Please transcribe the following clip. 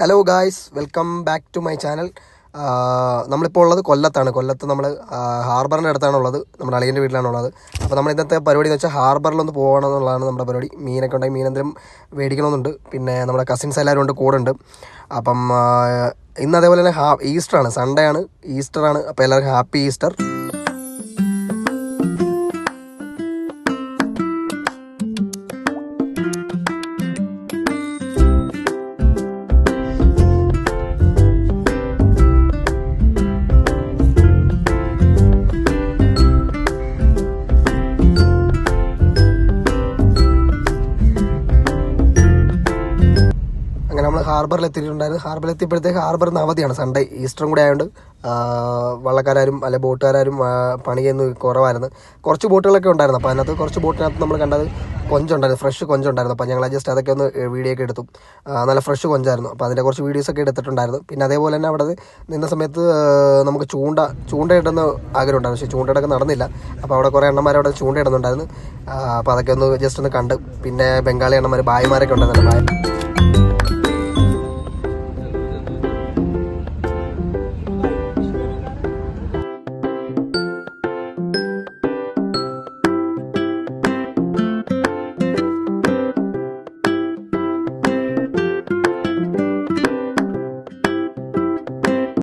Hello guys, welcome back to my channel. നമ്മളിപ്പോൾ ഉള്ളത് കൊല്ലത്താണ്. കൊല്ലത്ത് നമ്മൾ ഹാർബറിൻ്റെ അടുത്താണുള്ളത്. നമ്മുടെ അളിയൻ്റെ വീട്ടിലാണുള്ളത്. അപ്പോൾ നമ്മൾ ഇന്നത്തെ പരിപാടി എന്ന് വെച്ചാൽ ഹാർബറിലൊന്ന് പോകണമെന്നുള്ളതാണ് നമ്മുടെ പരിപാടി. മീനൊക്കെ ഉണ്ടെങ്കിൽ മീനെന്തെങ്കിലും മേടിക്കണമെന്നുണ്ട്. പിന്നെ നമ്മുടെ കസിൻസ് എല്ലാവരും ഉണ്ട്, കൂടെ ഉണ്ട്. അപ്പം ഇന്ന് അതേപോലെ തന്നെ ഈസ്റ്ററാണ്, സൺഡേ ആണ്, ഈസ്റ്ററാണ്. അപ്പോൾ എല്ലാവർക്കും ഹാപ്പി ഈസ്റ്റർ. അങ്ങനെ നമ്മൾ ഹാർബറിൽ എത്തിയിട്ടുണ്ടായിരുന്നു. ഹാർബറിൽ എത്തിയപ്പോഴത്തേക്ക് ഹാർബറിന് അവധിയാണ്, സൺഡേ ഈസ്റ്ററും കൂടെ ആയതുകൊണ്ട് വള്ളക്കാരും അല്ലെ ബോട്ടുകാരും പണിയൊന്നും കുറവായിരുന്നു. കുറച്ച് ബോട്ടുകളൊക്കെ ഉണ്ടായിരുന്നു. അപ്പോൾ അതിനകത്ത് കുറച്ച് ബോട്ടിനകത്ത് നമ്മൾ കണ്ടത് കൊഞ്ചുണ്ടായിരുന്നു, ഫ്രഷ് കൊഞ്ചുണ്ടായിരുന്നു. അപ്പോൾ ഞങ്ങൾ ജസ്റ്റ് അതൊക്കെ ഒന്ന് വീഡിയോ ഒക്കെ എടുത്തു. നല്ല ഫ്രഷ് കൊഞ്ചായിരുന്നു. അപ്പോൾ അതിൻ്റെ കുറച്ച് വീഡിയോസൊക്കെ എടുത്തിട്ടുണ്ടായിരുന്നു. പിന്നെ അതേപോലെ തന്നെ അവിടെ നിന്ന സമയത്ത് നമുക്ക് ചൂണ്ടയിടുന്ന ആഗ്രഹമുണ്ടായിരുന്നു. പക്ഷേ ചൂണ്ടയിടൊക്കെ നടന്നില്ല. അപ്പോൾ അവിടെ കുറേ എണ്ണന്മാർ അവിടെ ചൂണ്ടയിടുന്നുണ്ടായിരുന്നു. അപ്പോൾ അതൊക്കെ ഒന്ന് ജസ്റ്റ് ഒന്ന് കണ്ട്. പിന്നെ ബംഗാളി എണ്ണന്മാർ, ഭായിമാരൊക്കെ ഉണ്ടായിരുന്നു.